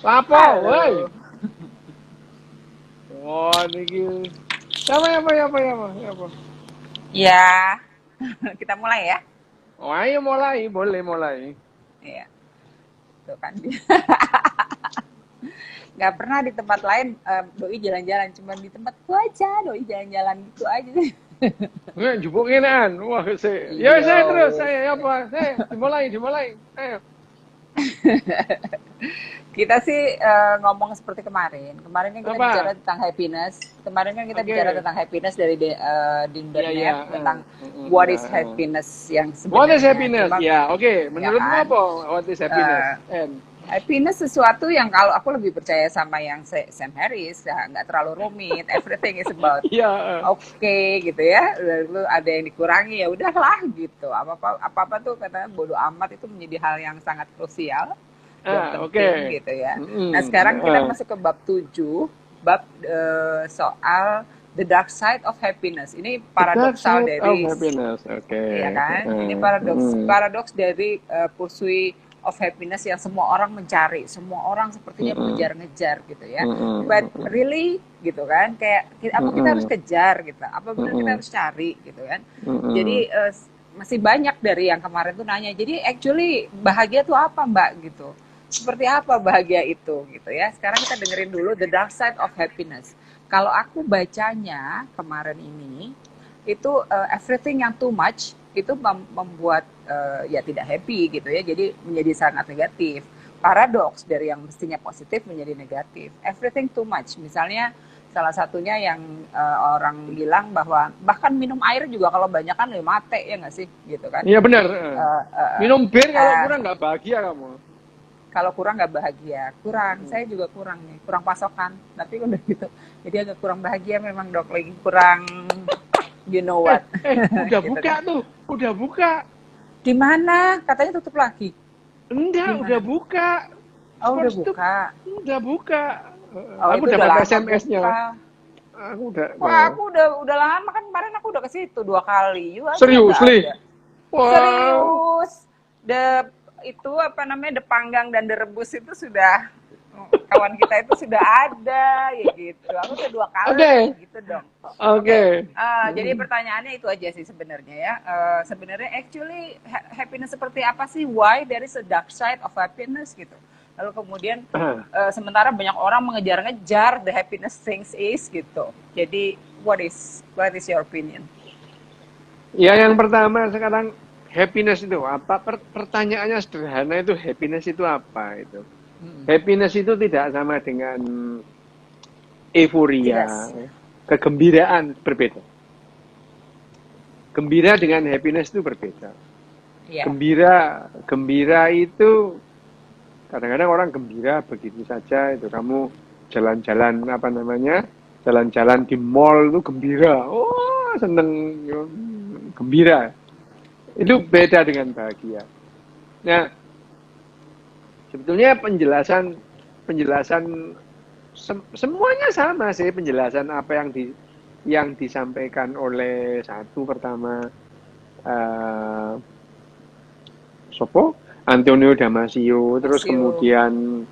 Lapo, woi. Halo. Oh, niki. Apa? Ya, kita mulai ya. Oh, ayo mulai, boleh mulai. Iya, tuh kan. Nggak pernah di tempat lain doi jalan-jalan, cuma di tempatku aja doi jalan-jalan gitu aja. Nggak jupuk ngenan. Wah, ya Iya, saya terus, wes. saya apa? Saya dimulai. Ayo. Kita sih ngomong seperti kemarin. Kemarin kan kita bicara Apa? tentang happiness. Kemarin kan kita bicara Oke. tentang happiness dari di Ya, ya. internet tentang what Ya, is happiness yang What is sebenarnya. happiness? Cuma Ya, oke. ya Menurutmu kan, apa? What is happiness? eh, And happiness sesuatu yang kalau aku lebih percaya sama yang Sam Harris, ya, nggak terlalu rumit. Everything is about iya. oke gitu ya. Lalu ada yang dikurangi ya udahlah gitu. Apa apa tuh katanya bodoh amat itu menjadi hal yang sangat krusial dan Oke. penting gitu ya. Nah sekarang kita masuk ke bab 7, bab soal the dark side of happiness. Ini The dark paradoksal side of dari, happiness. Oke. ya kan? Ini paradoks dari pursuit of happiness yang semua orang mencari, semua orang sepertinya mengejar-ngejar gitu ya. But really gitu kan, kayak apa kita harus kejar gitu, apa benar kita harus cari gitu kan. Jadi masih banyak dari yang kemarin tuh nanya, jadi actually bahagia tuh apa Mbak gitu? Seperti apa bahagia itu gitu ya. Sekarang kita dengerin dulu the dark side of happiness. Kalau aku bacanya kemarin ini, itu everything yang too much itu membuat ya tidak happy gitu ya, jadi menjadi sangat negatif. Paradoks dari yang mestinya positif menjadi negatif. Everything too much, misalnya salah satunya yang orang bilang bahwa bahkan minum air juga kalau banyak kan ya mate ya nggak sih gitu kan. Iya benar. Uh, uh, Minum bir kalau uh, kurang nggak bahagia kamu. kalau kurang nggak bahagia, saya juga kurang nih, kurang pasokan, tapi udah gitu jadi agak kurang bahagia memang dok, lagi kurang you know what. Udah Gitu buka kan. tuh. Udah buka. Di mana? Katanya tutup lagi. Di Enggak, udah mana? buka. Oh, udah Sports tuh buka. udah buka. Oh, Aku itu udah dapat lama SMS-nya. buka. Aku udah. Wah, aku udah lama kan, kemarin aku udah ke situ 2 kali. You aja Serius, nggak Li? ada. Wow. Serius. Itu apa namanya, depanggang dan direbus itu sudah, kawan kita itu sudah ada ya gitu. Aku udah 2 kali gitu dong. Oke. Jadi pertanyaannya itu aja sih sebenarnya ya. Sebenarnya actually happiness seperti apa sih? Why there is a dark side of happiness gitu. Lalu kemudian sementara banyak orang mengejar-ngejar the happiness things is gitu. Jadi what is your opinion? Ya, yang pertama sekarang happiness itu apa? Pertanyaannya sederhana, itu happiness itu apa itu? Happiness itu tidak sama dengan euforia, Tidak. kegembiraan, berbeda. Gembira dengan happiness itu berbeda. Ya. Gembira itu kadang-kadang orang gembira begitu saja, itu kamu jalan-jalan jalan-jalan di mall itu gembira, oh seneng, gembira. Itu beda dengan bahagia. Nah, sebetulnya penjelasan semuanya sama sih, penjelasan apa yang disampaikan oleh satu pertama Sopo Antonio Damasio, terus kemudian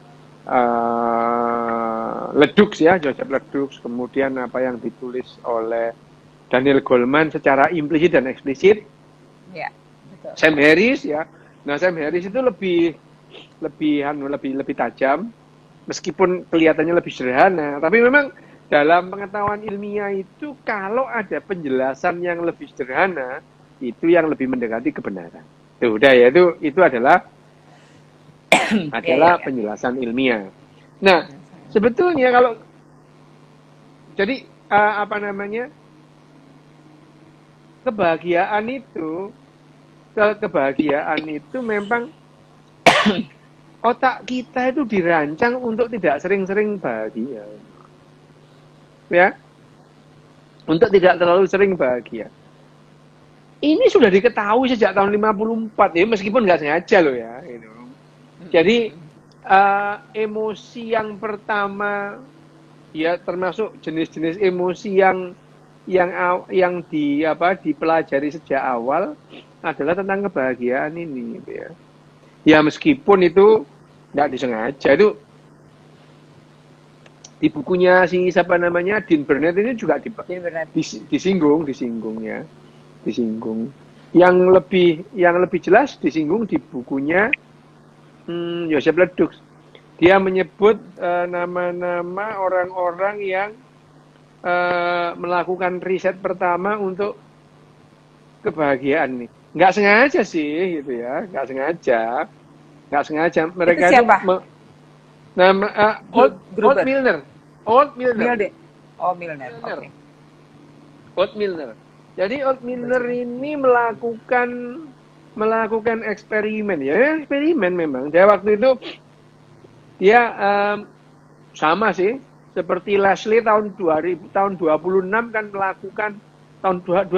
Ledoux ya, Joseph Ledoux, kemudian apa yang ditulis oleh Daniel Goleman secara implisit dan eksplisit. Ya, betul. Sam Harris ya. Nah, Sam Harris itu lebih tajam, meskipun kelihatannya lebih sederhana, tapi memang dalam pengetahuan ilmiah itu kalau ada penjelasan yang lebih sederhana, itu yang lebih mendekati kebenaran. Tuh, udah ya, itu adalah penjelasan ilmiah. Nah, sebetulnya kalau jadi kebahagiaan itu memang otak kita itu dirancang untuk tidak sering-sering bahagia. Ya. Untuk tidak terlalu sering bahagia. Ini sudah diketahui sejak tahun 54 ya, meskipun nggak sengaja loh ya. Gitu. Jadi emosi yang pertama ya, termasuk jenis-jenis emosi yang dipelajari sejak awal adalah tentang kebahagiaan ini gitu ya. Ya meskipun itu nggak disengaja, itu di bukunya si siapa namanya Dean Burnett ini juga Benar. disinggung ya, disinggung. Yang lebih jelas disinggung di bukunya Joseph Ledoux. Dia menyebut nama-nama orang-orang yang melakukan riset pertama untuk kebahagiaan nih. Nggak sengaja sih gitu ya, nggak sengaja. Mereka Itu siapa? nama Old Milner. Oh, Milner. Oke. Old Milner. Jadi Old Milner ini melakukan eksperimen ya, eksperimen memang. Dia waktu itu dia sama sih seperti Leslie tahun 26 kan melakukan tahun 26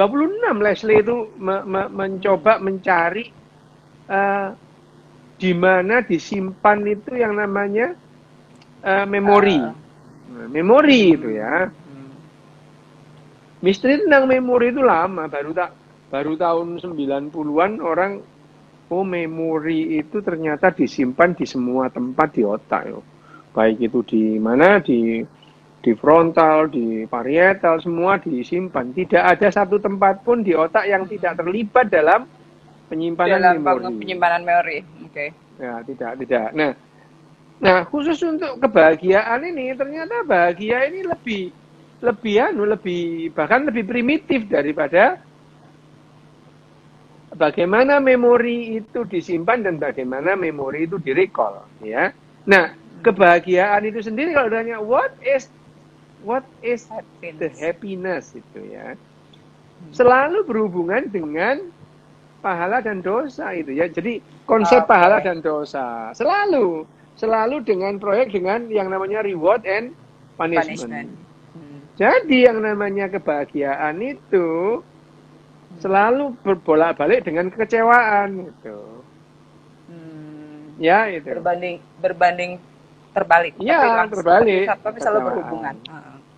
Leslie itu mencoba mencari di mana disimpan itu yang namanya memori. Memori itu ya. Misteri tentang memori itu lama, baru tahun 90-an orang memori itu ternyata disimpan di semua tempat di otak yo. Baik itu di mana di frontal, di parietal, semua disimpan. Tidak ada satu tempat pun di otak yang tidak terlibat dalam penyimpanan memori. Penyimpanan memori. Oke. Ya, tidak. Nah, khusus untuk kebahagiaan ini ternyata bahagia ini bahkan lebih primitif daripada bagaimana memori itu disimpan dan bagaimana memori itu direcall, ya. Nah, kebahagiaan itu sendiri kalau ditanya what is the happiness itu ya, selalu berhubungan dengan pahala dan dosa itu ya. Jadi konsep pahala dan dosa selalu dengan proyek dengan yang namanya reward and punishment. Jadi yang namanya kebahagiaan itu selalu berbolak-balik dengan kekecewaan gitu. Ya itu. Berbanding terbalik. Ya, terbalik. Tapi selalu berhubungan.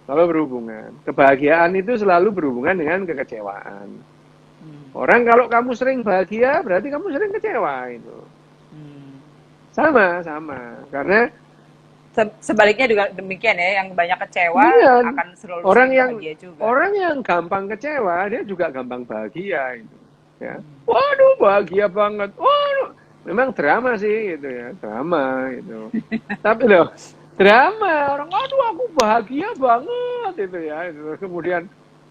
Selalu berhubungan. Kebahagiaan itu selalu berhubungan dengan kekecewaan. Orang kalau kamu sering bahagia, berarti kamu sering kecewa itu. Sama. Karena sebaliknya juga demikian ya, yang banyak kecewa akan selalu bahagia juga. Orang yang gampang kecewa, dia juga gampang bahagia itu. Ya. Waduh, bahagia banget. Waduh, memang drama sih gitu ya, drama itu. Tapi loh, drama orang, aduh aku bahagia banget itu ya. Itu. Kemudian,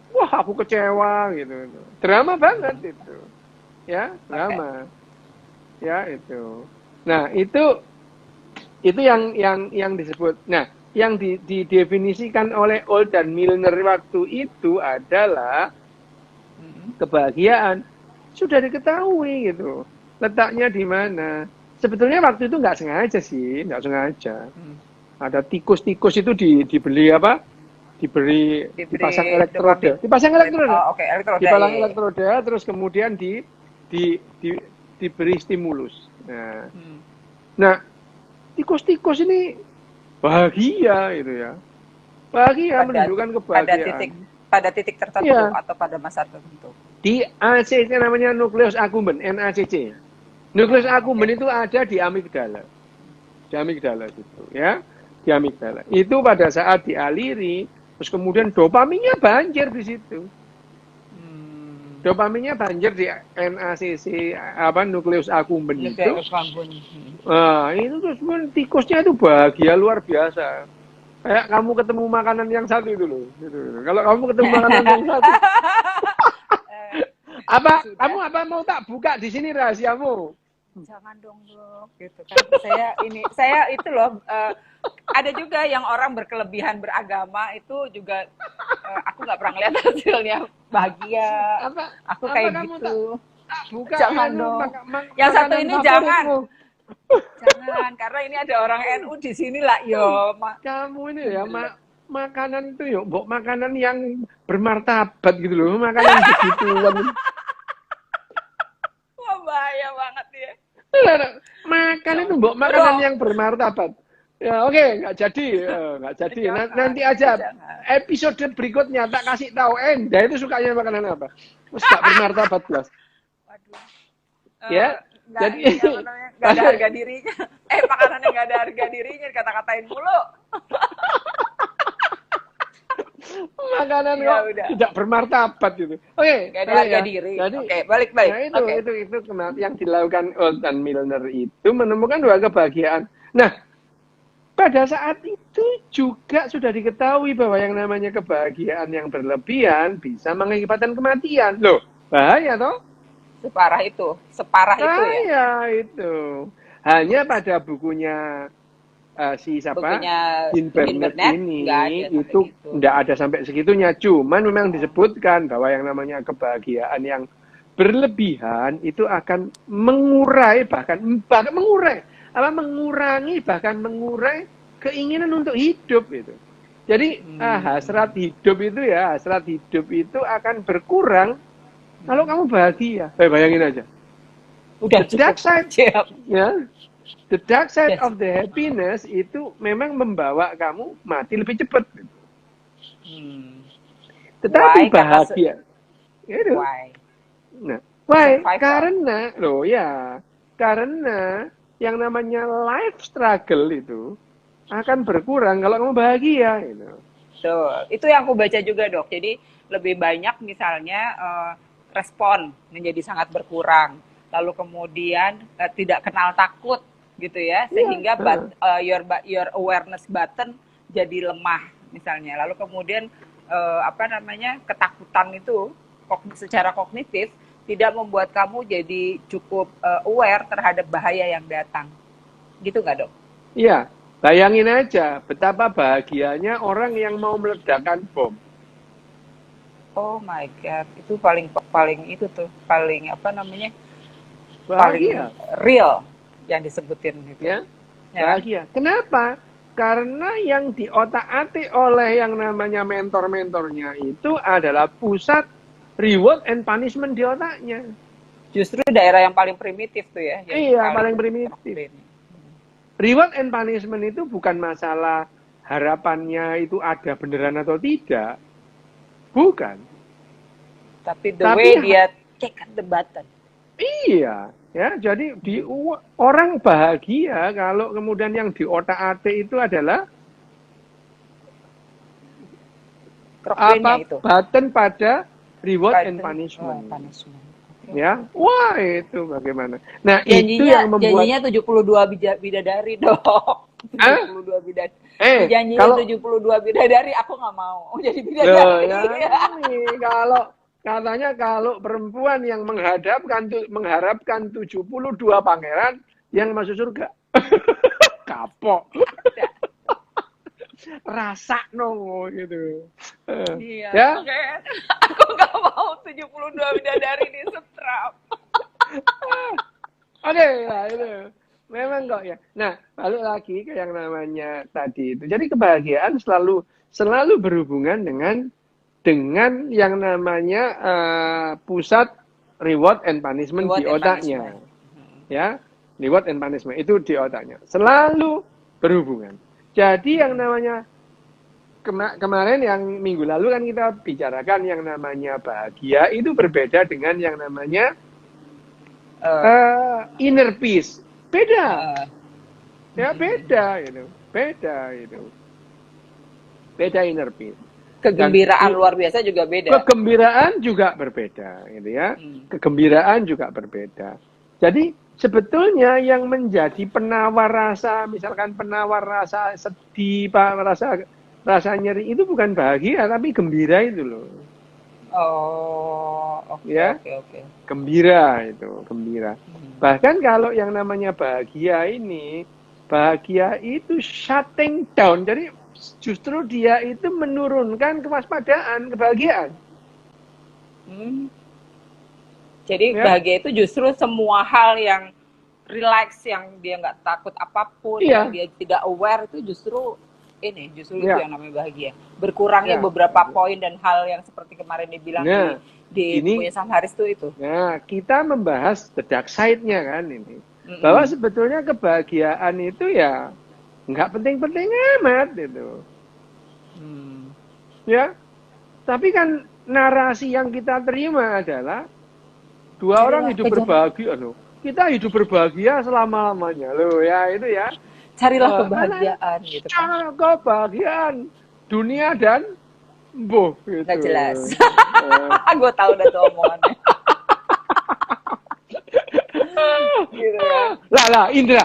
wah aku kecewa gitu. Drama banget itu. Ya, drama. Okay. Ya itu. Nah itu yang disebut. Nah, yang didefinisikan oleh Old dan Milner waktu itu adalah kebahagiaan sudah diketahui gitu. Letaknya di mana? Sebetulnya waktu itu nggak sengaja. Ada tikus itu dibeli apa? Dipasang elektroda. Dipasang elektroda, terus kemudian diberi stimulus. Nah, tikus-tikus ini bahagia itu ya. Bahagia menunjukkan kebahagiaan. Pada titik tertentu ya. Atau pada masa tertentu. Di ACC namanya nukleus accumbens, NACC. Nukleus accumbens itu ada di amigdala. Di amigdala gitu ya. Di amigdala. Itu pada saat dialiri, terus kemudian dopaminnya banjir di situ. Dopaminnya banjir di NACC nukleus accumbens itu. Nah, itu terus tikusnya itu bahagia luar biasa. Kayak kamu ketemu makanan yang satu itu loh. Gitu. Kalau kamu ketemu makanan yang satu. Kamu mau tak buka di sini rahasiamu? Jangan dong, Dok. Gitu kan. Saya itu loh ada juga yang orang berkelebihan beragama itu juga aku nggak pernah lihat hasilnya bahagia. Aku kayak gitu. Buka jangan dong. Yang satu ini jangan. Jangan, karena ini ada orang NU di sini lah, yo. Kamu ini ya, makanan itu yo, makanan yang bermartabat gitu loh, makanan begitu. Wah, bahaya banget ya. Makan itu makanan yang bermartabat. Ya oke, nggak jadi. Nanti aja episode berikutnya tak kasih tahu Enda itu sukanya makanan apa. Terus nggak bermartabat plus. Waduh. Ya. Jadi nggak ada harga dirinya. Makanan yang nggak ada harga dirinya dikata-katain mulu. makanan Ya kok udah. tidak bermartabat gitu. Oke, Gak ada kalau harga ya. diri. Jadi, Oke, balik-balik. nah Oke. itu yang dilakukan Old dan Milner itu menemukan dua kebahagiaan. Nah, pada saat itu juga sudah diketahui bahwa yang namanya kebahagiaan yang berlebihan bisa mengakibatkan kematian. Loh, bahaya toh? Separah itu ya. Bahaya itu. Hanya pada bukunya si siapa? Bukunya Jean Burnett ini nggak ada sampai itu gitu. nggak ada sampai segitunya. Cuman memang disebutkan bahwa yang namanya kebahagiaan yang berlebihan itu akan mengurai bahkan mengurangi keinginan untuk hidup itu. Jadi hasrat hidup itu akan berkurang kalau kamu bahagia. Bayangin aja. Udah The dark side, siap. ya, the dark side of the happiness itu memang membawa kamu mati lebih cepat. Tetapi bahagia. Itu. Why? Nah, why? Karena yang namanya life struggle itu akan berkurang kalau kamu bahagia. Gitu. Itu yang aku baca juga, Dok. Jadi lebih banyak misalnya respon menjadi sangat berkurang. Lalu kemudian tidak kenal takut gitu ya, sehingga your awareness button jadi lemah misalnya. Lalu kemudian ketakutan itu secara kognitif tidak membuat kamu jadi cukup aware terhadap bahaya yang datang. Gitu nggak, Dok? Iya, bayangin aja betapa bahagianya orang yang mau meledakkan bom. Oh my God, itu paling bahagia. Paling real yang disebutin gitu. Ya, bahagia. Kenapa? Karena yang diotak-atik oleh yang namanya mentor-mentornya itu adalah pusat reward and punishment di otaknya. Justru daerah yang paling primitif tuh ya. Iya, paling primitif. Reward and punishment itu bukan masalah harapannya itu ada beneran atau tidak. Bukan. Tapi way dia kick the button. Iya, ya. Jadi orang bahagia kalau kemudian yang di otak-atik itu adalah button pada reward and punishment. Ya, wah itu bagaimana. Nah, itu yang membuat janjinya 72 bidadari, Dok. 72 bidadari. Janjinya 72 bidadari, aku nggak mau jadi bidadari. Katanya kalau perempuan yang mengharapkan 72 pangeran yang masuk surga. Kapok. Rasa gitu. Iya. Ya? Okay. Aku nggak mau 72 bidadari di setrap. Oke, nah itu. Memang kok ya. Nah, balik lagi ke yang namanya tadi itu. Jadi kebahagiaan selalu berhubungan dengan yang namanya pusat reward and punishment di otaknya. Ya, reward and punishment itu di otaknya. Selalu berhubungan. Jadi yang namanya kemarin yang minggu lalu kan kita bicarakan yang namanya bahagia itu berbeda dengan yang namanya inner peace. Beda. Ya beda itu. Beda inner peace. Kegembiraan luar biasa juga beda. Kegembiraan juga berbeda, gitu ya. Kegembiraan juga berbeda. Jadi sebetulnya yang menjadi penawar rasa, misalkan penawar rasa sedih, rasa nyeri itu bukan bahagia, tapi gembira itu loh. Oh, oke. Gembira. Bahkan kalau yang namanya bahagia itu shutting down. Jadi justru dia itu menurunkan kewaspadaan, kebahagiaan. Jadi bahagia itu justru semua hal yang relax, yang dia nggak takut apapun, yang dia tidak aware itu justru itu yang namanya bahagia. Berkurangnya beberapa poin dan hal yang seperti kemarin dibilang di punya Sam Harris itu. Nah, kita membahas the dark side-nya kan ini. Bahwa sebetulnya kebahagiaan itu ya nggak penting-penting amat gitu. Ya, tapi kan narasi yang kita terima adalah dua orang hidup berbahagia loh. Kita hidup berbahagia selama-lamanya loh ya itu ya. Carilah kebahagiaan gitu kan. Kebahagiaan dunia dan Boh, Nggak gitu. jelas. Eh, Gue tahu udah tuh omongannya. Gitu kan. lah, Indra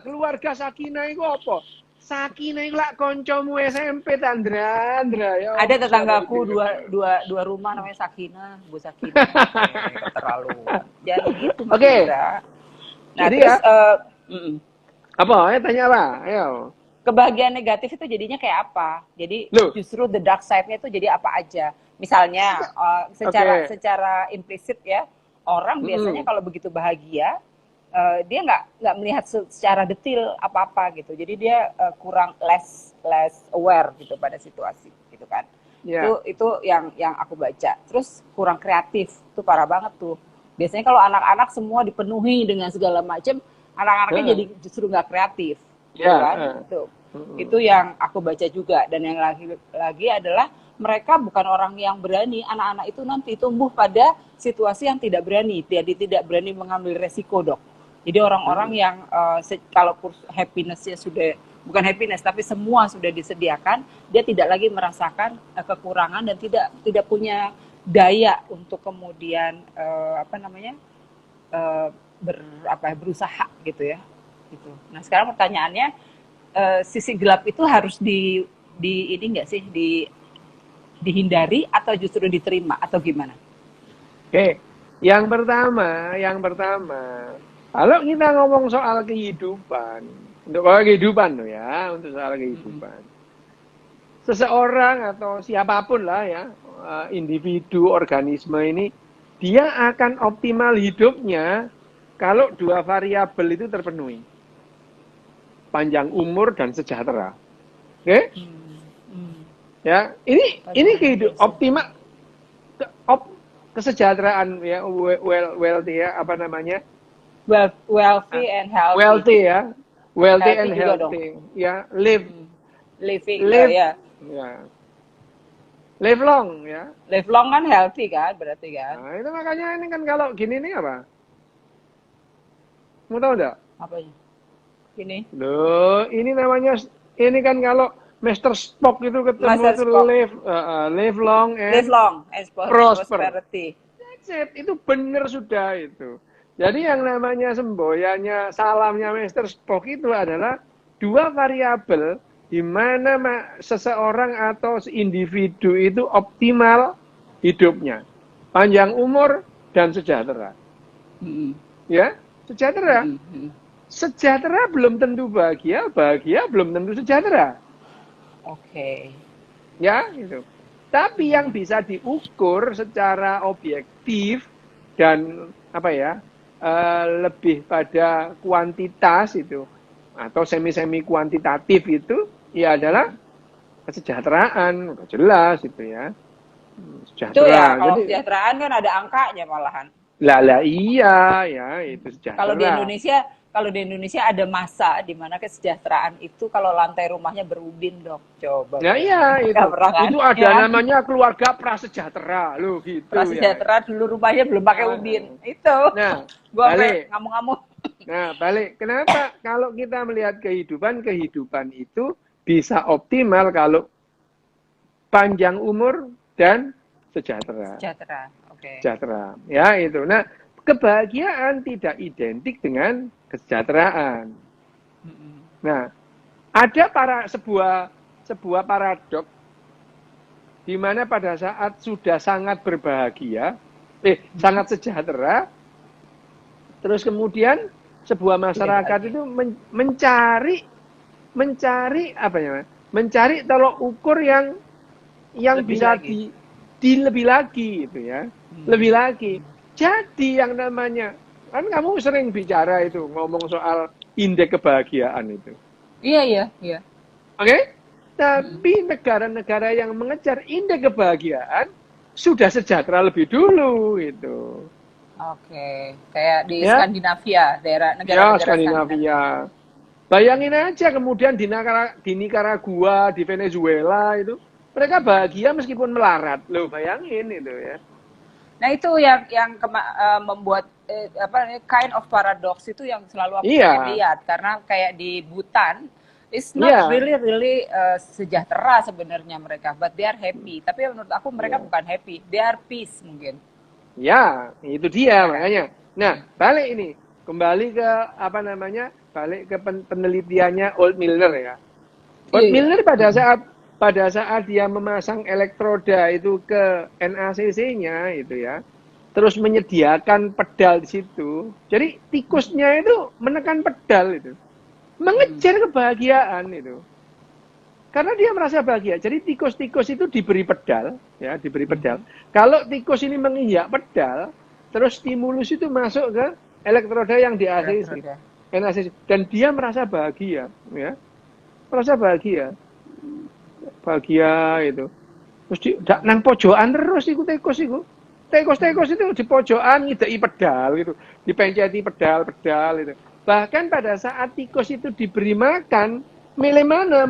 keluarga Sakinah itu apa? Sakinah itu lah koncomu SMP, Andra, ya Ada Allah, siapa tetanggaku itu? dua rumah namanya Sakinah, Bu Sakinah. Keterlaluan. Jangan gitu Mas Oke, Indra. Nah, jadi terus ya, apa? Tanya apa? Ayo. kebahagiaan negatif itu jadinya kayak apa? Jadi Loh, justru the dark side-nya itu jadi apa aja? Misalnya secara oke. secara implisit ya, orang biasanya Mm-mm. kalau begitu bahagia dia nggak melihat secara detail apa-apa gitu. Jadi dia kurang less less aware gitu pada situasi gitu kan. Ya. Itu yang aku baca. Terus kurang kreatif, itu parah banget tuh. Biasanya kalau anak-anak semua dipenuhi dengan segala macam, anak-anaknya jadi Heeh. justru nggak kreatif gitu Ya. kan. Itu Mm-mm. yang aku baca juga. Dan yang lagi adalah mereka bukan orang yang berani. Anak-anak itu nanti tumbuh pada situasi yang tidak berani, jadi tidak berani mengambil resiko, Dok. Jadi orang-orang Mm-mm. yang kalau happiness-nya sudah bukan happiness tapi semua sudah disediakan, dia tidak lagi merasakan kekurangan dan tidak punya daya untuk kemudian apa namanya eh, berusaha gitu ya. Gitu. Nah sekarang pertanyaannya, sisi gelap itu harus di ini nggak sih dihindari atau justru diterima atau gimana? Oke. Yang pertama, kalau kita ngomong soal kehidupan, untuk soal kehidupan loh ya, untuk soal kehidupan. Seseorang atau siapapun lah ya, individu, organisme ini, dia akan optimal hidupnya kalau dua variabel itu terpenuhi. Panjang umur dan sejahtera. Oke? Hmm, hmm. Ya, ini Panjang umur dan kehidupan optimal sejahtera. ke, kesejahteraan ya, wealthy ya, apa namanya? Wealthy and healthy. Wealthy ya. Wealthy Healthy and juga dong. healthy. Ya, live Living, live ya. ya. Live long ya. Live long kan healthy kan berarti kan? Nah, itu makanya ini kan kalau gini nih apa? Mau tahu enggak? Apanya? Ini Loh, ini kan kalau Master Spock itu ketemu Master itu Spock. live long Live and long and prosper. prosperity. That's it. Itu benar sudah itu. Jadi yang namanya semboyannya, salamnya Master Spock itu adalah dua variabel di mana seseorang atau individu itu optimal hidupnya. Panjang umur dan sejahtera. Mm-mm. Ya, sejahtera. Mm-mm. Sejahtera belum tentu bahagia, bahagia belum tentu sejahtera. Oke. Ya, gitu. Tapi yang bisa diukur secara objektif dan apa ya, lebih pada kuantitas itu atau semi kuantitatif itu ya adalah kesejahteraan, udah jelas itu ya. Itu ya Sejahtera. kalau Jadi kesejahteraan kan ada angkanya malahan. lah iya ya itu Kalau di sejahtera. Indonesia, ada masa di mana kesejahteraan itu kalau lantai rumahnya berubin, Dok. Coba Nah bayangin. iya Nggak itu. pernah kan? Itu ada Ya. namanya keluarga prasejahtera loh gitu ya. Prasejahtera dulu rumahnya belum pakai ubin. Itu. Nah, Gua sampai balik. ngamuk-ngamuk. Nah, balik. Kenapa kalau kita melihat kehidupan itu bisa optimal kalau panjang umur dan sejahtera. Sejahtera. Oke. Sejahtera. Ya, itu. Nah, kebahagiaan tidak identik dengan kesejahteraan. Mm-mm. Nah, ada sebuah paradok di mana pada saat sudah sangat berbahagia, sangat sejahtera, terus kemudian sebuah masyarakat Tidak itu mencari apa ya? Mencari tolok ukur yang lebih bisa lagi. lebih lagi itu ya. Lebih lagi. Jadi yang namanya kan kamu sering bicara itu ngomong soal indeks kebahagiaan itu. Iya, iya. Oke? Tapi negara-negara yang mengejar indeks kebahagiaan sudah sejahtera lebih dulu itu. Oke. Kayak di Ya, Skandinavia, ya negara-negara Skandinavia. Skandinavia. Bayangin aja kemudian di Nicaragua, di Venezuela itu mereka bahagia meskipun melarat. Loh, bayangin itu ya. Nah, itu yang membuat apa namanya kind of paradox itu yang selalu aku Iya. pengen lihat karena kayak di Bhutan It's not Iya, really sejahtera sebenarnya mereka, but they are happy. Tapi menurut aku mereka iya. bukan happy, they are peace mungkin. Ya, itu dia Ya kan? makanya. Nah, balik ini. Kembali ke apa namanya? Balik ke penelitiannya Old Milner ya. Iya, Old iya. Milner pada saat dia memasang elektroda itu ke NACC-nya itu ya. Terus menyediakan pedal di situ. Jadi tikusnya itu menekan pedal itu. Mengejar kebahagiaan itu. Karena dia merasa bahagia. Jadi tikus-tikus itu diberi pedal, ya, diberi pedal. Kalau tikus ini menginjak pedal, terus stimulus itu masuk ke elektroda yang di ACC, Elektroda. NACC, dan dia merasa bahagia, ya, merasa bahagia, bahagia itu. Terus nang pojokan terus ikut tikus itu. Tikus-tikus itu di pojokan ngideki pedal gitu, dipenceti pedal-pedal itu. Bahkan pada saat tikus itu diberi makan, milih mana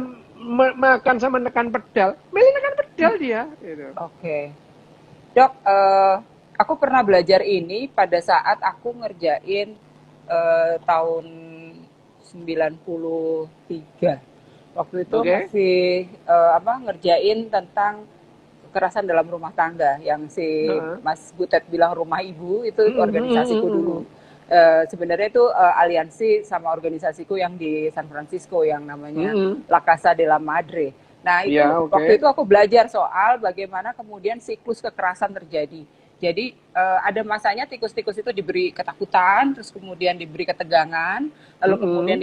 makan sama nekan pedal, milih nekan pedal dia. Gitu. Oke. Dok, aku pernah belajar ini pada saat aku ngerjain tahun 93. Waktu itu masih ngerjain tentang kekerasan dalam rumah tangga yang si Mas Butet bilang rumah ibu itu organisasiku dulu. Sebenarnya itu aliansi sama organisasiku yang di San Francisco yang namanya La Casa de la Madre. Nah itu waktu itu aku belajar soal bagaimana kemudian siklus kekerasan terjadi. Jadi ada masanya tikus-tikus itu diberi ketakutan, terus kemudian diberi ketegangan, lalu kemudian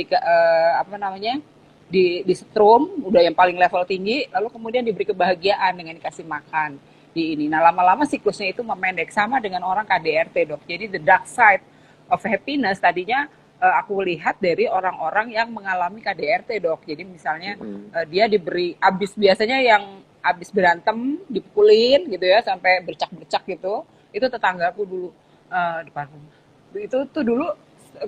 di setrum, udah yang paling level tinggi, lalu kemudian diberi kebahagiaan dengan dikasih makan di ini. Nah lama-lama siklusnya itu memendek, sama dengan orang KDRT dok. Jadi the dark side of happiness tadinya aku lihat dari orang-orang yang mengalami KDRT dok. Jadi misalnya dia diberi biasanya yang abis berantem dipukulin gitu ya sampai bercak-bercak gitu. Itu tetanggaku dulu depan rumah. Itu tuh dulu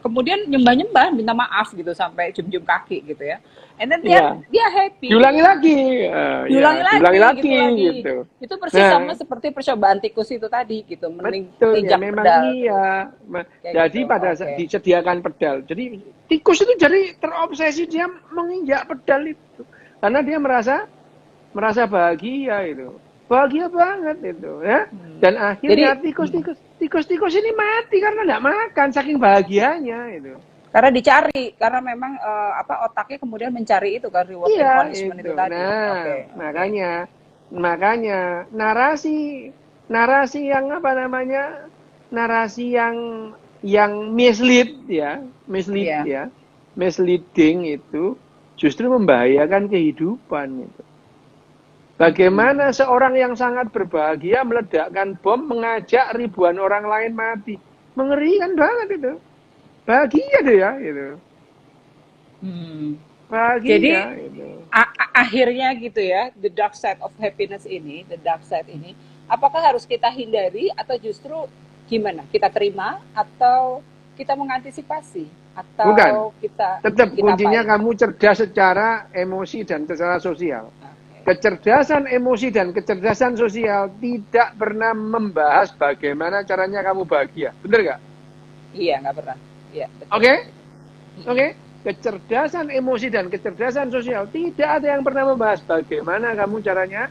kemudian nyembah-nyembah minta maaf gitu sampai cium-cium kaki gitu ya. And then dia happy. Diulangi lagi. Diulangi lagi. Gitu. Itu persis sama seperti percobaan tikus itu tadi gitu. Betul, ya memang pedal, iya. Jadi gitu. Pada saat disediakan pedal. Jadi tikus itu jadi terobsesi dia menginjak pedal itu. Karena dia merasa bahagia itu. Bahagia banget itu ya. Dan akhirnya tikus-tikus ini mati karena nggak makan saking bahagianya itu. Karena dicari, karena memang otaknya kemudian mencari itu kan reward and punishment itu tadi. Nah, makanya narasi yang narasi yang misleading itu justru membahayakan kehidupan itu. Bagaimana seorang yang sangat berbahagia meledakkan bom mengajak ribuan orang lain mati. Mengerikan banget itu. Bahagia deh ya gitu. Bahagia. Jadi gitu. Akhirnya gitu ya, the dark side of happiness ini, apakah harus kita hindari atau justru gimana? Kita terima atau kita mengantisipasi atau bukan. kita kuncinya kamu cerdas secara emosi dan secara sosial. Kecerdasan emosi dan kecerdasan sosial tidak pernah membahas bagaimana caranya kamu bahagia. Bener nggak? Iya, nggak pernah. Ya, Oke. Kecerdasan emosi dan kecerdasan sosial tidak ada yang pernah membahas bagaimana kamu caranya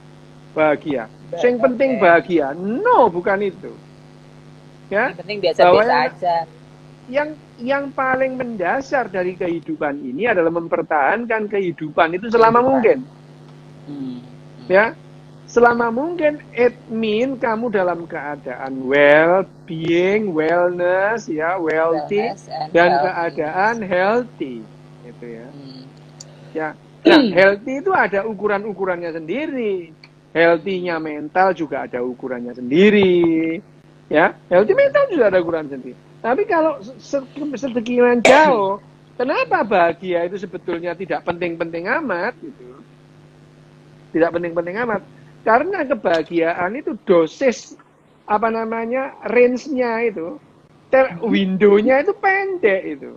bahagia. Yang penting bahagia. No, bukan itu. Ya. Yang penting biasa-biasa aja. Yang paling mendasar dari kehidupan ini adalah mempertahankan kehidupan itu selama mungkin. Ya. Selama mungkin it mean kamu dalam keadaan well-being, wellness, ya, wealthy, dan keadaan healthy, gitu ya. Ya, nah, healthy itu ada ukuran-ukurannya sendiri. Healthy-nya mental juga ada ukurannya sendiri. Ya, healthy mental juga ada ukuran sendiri. Tapi kalau sedekian jauh, kenapa bahagia itu sebetulnya tidak penting-penting amat, gitu. Tidak penting-penting amat. Karena kebahagiaan itu dosis range-nya itu, window-nya itu pendek itu.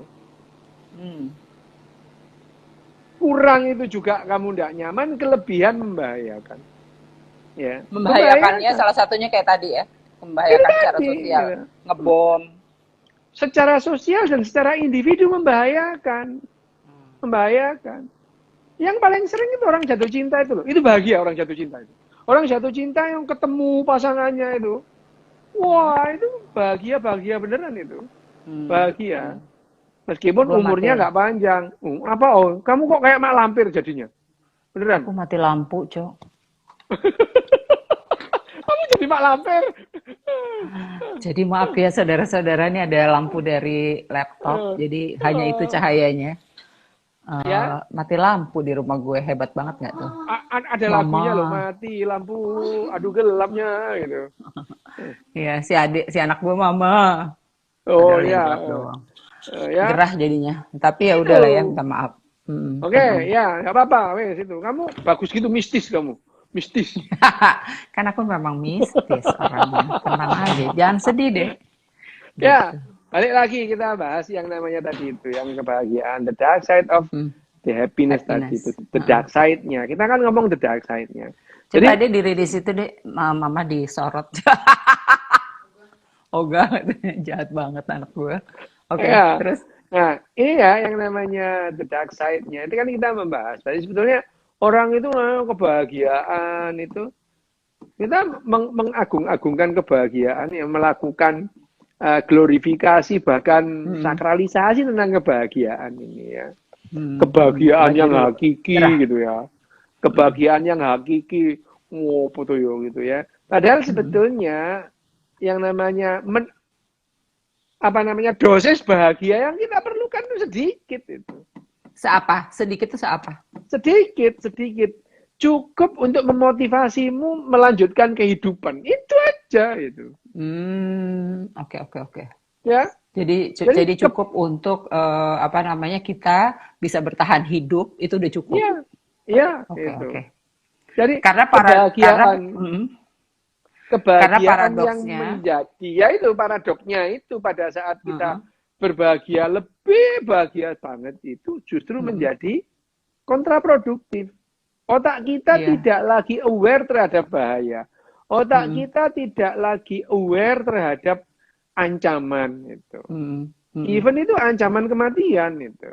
Kurang itu juga kamu tidak nyaman, kelebihan membahayakan. Ya. Membahayakannya salah satunya kayak tadi ya, membahayakan secara sosial, ngebom. Secara sosial dan secara individu membahayakan. Yang paling sering itu orang jatuh cinta itu loh. Itu bahagia orang jatuh cinta itu. Orang jatuh cinta yang ketemu pasangannya itu. Wah, itu bahagia beneran itu. Bahagia. Meskipun Gua umurnya mati. nggak panjang. Apa, kamu kok kayak mak lampir jadinya? Aku Beneran. mati lampu, Cok. Kamu jadi mak lampir. Jadi maaf ya saudara-saudara, ini ada lampu dari laptop, jadi hanya itu cahayanya. Ya, Mati lampu di rumah gue, hebat banget nggak tuh? ada lagunya loh, Mama, mati lampu, aduh gelapnya gitu. ya si adik, si anak gue mama. Oh Padahal ya ya, gelap doang. ya Gerah jadinya. Tapi ya itu. udahlah ya, minta maaf. Oke, ya nggak apa-apa, wes itu. Kamu bagus gitu, mistis kamu, mistis. Kan aku memang mistis orangnya. Tenang aja, jangan sedih deh. Ya, Gitu. balik lagi kita bahas yang namanya tadi itu, yang kebahagiaan, the dark side of Hmm, the happiness tadi itu, happiness. the dark side-nya. Kita kan ngomong the dark side-nya. Coba Jadi, deh diri di situ deh, mama disorot. Ogah, jahat banget anak gue. Oke, ya, terus? nah ini ya yang namanya the dark side-nya. Itu kan kita membahas. Tadi sebetulnya orang itu kebahagiaan itu kita mengagung-agungkan kebahagiaan, yang melakukan glorifikasi bahkan Hmm, sakralisasi tentang kebahagiaan ini ya. Coba Kebahagiaan yang diri gerah. hakiki gitu ya. Kebahagiaan yang hakiki, foto yo gitu ya. Padahal Hmm. sebetulnya yang namanya apa namanya dosis bahagia yang kita perlukan itu sedikit itu. Seapa? Sedikit tuh seapa? Sedikit. Cukup untuk memotivasimu melanjutkan kehidupan. Itu aja itu. Oke, oke, oke. Ya. Jadi Jadi cukup untuk apa namanya kita bisa bertahan hidup itu udah cukup. ya, ya Oke, itu. oke. Jadi Karena kebahagiaan karena kebahagiaan yang paradoksnya, menjadi, ya itu paradoknya itu pada saat kita mm, berbahagia lebih bahagia banget itu justru mm, menjadi kontraproduktif. Otak kita iya, tidak lagi aware terhadap bahaya. Otak mm, kita tidak lagi aware terhadap ancaman itu. mm, mm, Even itu ancaman kematian itu.